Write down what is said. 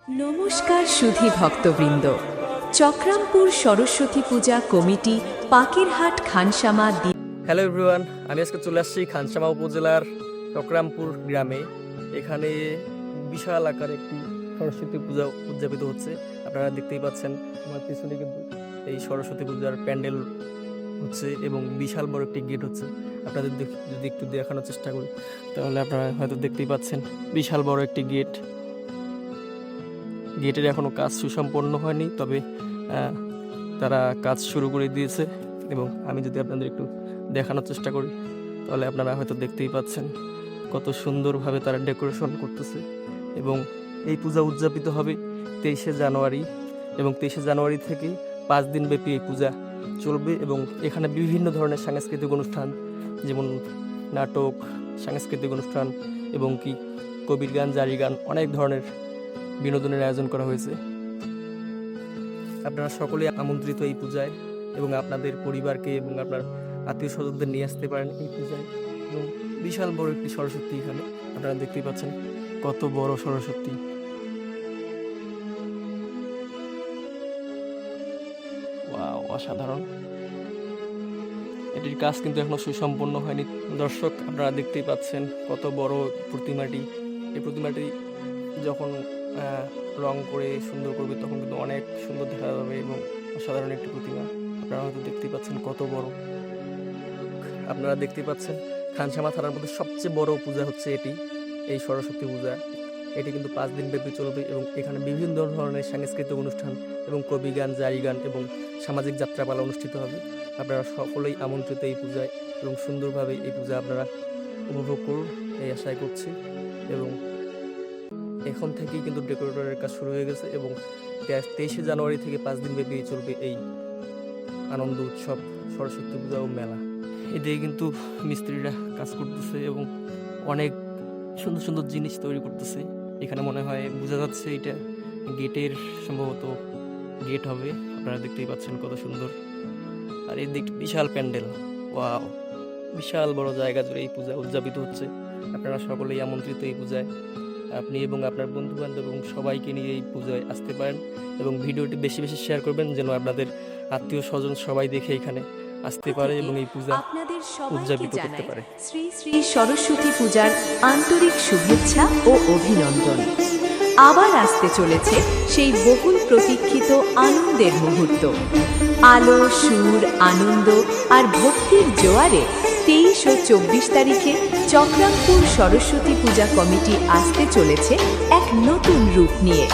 নমস্কার সুধী ভক্তবৃন্দ। চক্রামপুর সরস্বতী পূজা committee পাকিরহাট Khansama. Hello everyone, আমি আজকে চলে আসছি খানসামা উপজেলার চক্রামপুর গ্রামে। এখানে বিশাল আকারে একটি সরস্বতী পূজা উদযাপিত হচ্ছে। আপনারা দেখতেই পাচ্ছেন আমার পিছনে কিন্তু এই সরস্বতী পূজার প্যান্ডেল হচ্ছে এবং বিশাল বড় একটি গেট হচ্ছে। আপনাদের যদি একটু দেখানোর চেষ্টা করি তাহলে আপনারা হয়তো দেখতেই পাচ্ছেন বিশাল বড় একটি গেট। গেটের এখনও কাজ সুসম্পন্ন হয়নি, তবে তারা কাজ শুরু করে দিয়েছে। এবং আমি যদি আপনাদের একটু দেখানোর চেষ্টা করি তাহলে আপনারা হয়তো দেখতেই পাচ্ছেন কত সুন্দরভাবে তারা ডেকোরেশন করতেছে। এবং এই পূজা উদযাপিত হবে 23শে জানুয়ারি, এবং 23শে জানুয়ারি থেকে 5 দিন ব্যাপী এই পূজা চলবে। এবং এখানে বিভিন্ন ধরনের সাংস্কৃতিক অনুষ্ঠান, যেমন নাটক, সাংস্কৃতিক অনুষ্ঠান এবং কি কবির গান, জারি গান, অনেক ধরনের বিনোদনের আয়োজন করা হয়েছে। আপনারা সকলেই আমন্ত্রিত এই পূজায়, এবং আপনাদের পরিবারকে এবং আপনার আত্মীয় স্বজনদের নিয়ে আসতে পারেন এই পূজায়। এবং বিশাল বড় একটি সরস্বতী এখানে আপনারা দেখতেই পাচ্ছেন কত বড় সরস্বতী। ওয়াও, অসাধারণ। এটির কাজ কিন্তু এখনো সুসম্পন্ন হয়নি। দর্শক, আপনারা দেখতেই পাচ্ছেন কত বড় প্রতিমাটি। এই প্রতিমাটি যখন রং করে সুন্দর করবে তখন কিন্তু অনেক সুন্দর দেখা যাবে এবং অসাধারণ একটি প্রতিমা। আপনারা হয়তো দেখতেই পাচ্ছেন কত বড়। আপনারা দেখতেই পাচ্ছেন খানসামা থানার মধ্যে সবচেয়ে বড় পূজা হচ্ছে এটি, এই সরস্বতী পূজা। এটি কিন্তু 5 দিন ব্যাপী চলবে এবং এখানে বিভিন্ন ধরনের সাংস্কৃতিক অনুষ্ঠান এবং কবি গান, জারি গান এবং সামাজিক যাত্রাপালা অনুষ্ঠিত হবে। আপনারা সকলেই আমন্ত্রিত এই পূজায়, এবং সুন্দরভাবে এই পূজা আপনারা উপভোগ করুন এই আশায় করছি। এবং এখন থেকেই কিন্তু ডেকোরেটরের কাজ শুরু হয়ে গেছে এবং 23শে জানুয়ারি থেকে 5 দিন ব্যাপী চলবে এই আনন্দ উৎসব, সরস্বতী পূজা ও মেলা। এদিকে কিন্তু মিস্ত্রিরা কাজ করতেছে এবং অনেক সুন্দর সুন্দর জিনিস তৈরি করতেছে। এখানে মনে হয় বোঝা যাচ্ছে এটা গেটের সম্ভবত গেট হবে। আপনারা দেখতেই পাচ্ছেন কত সুন্দর। আর এই দিক বিশাল প্যান্ডেল। ওয়াও, বিশাল বড় জায়গা জুড়ে এই পূজা উদযাপিত হচ্ছে। আপনারা সকলেই আমন্ত্রিত এই পূজায়। আপনি এবং আপনার বন্ধু বান্ধব এবং সবাইকে নিয়ে এই পূজায় আসতে পারেন, এবং ভিডিওটি বেশি বেশি শেয়ার করবেন যেন আপনাদের আত্মীয় স্বজন সবাই দেখে এখানে আসতে পারে এবং এই পূজা উদযাপিত করতে পারে। শ্রী শ্রী সরস্বতী পূজার আন্তরিক শুভেচ্ছা ও অভিনন্দন। আবার আসতে চলেছে সেই বহুল প্রতীক্ষিত আনন্দের মুহূর্ত। আলো, সুর, আনন্দ আর ভক্তির জোয়ারে 23 ও 24 তারিখে চক্রামপুর সরস্বতী পূজা কমিটি আসতে চলেছে এক নতুন রূপ নিয়ে।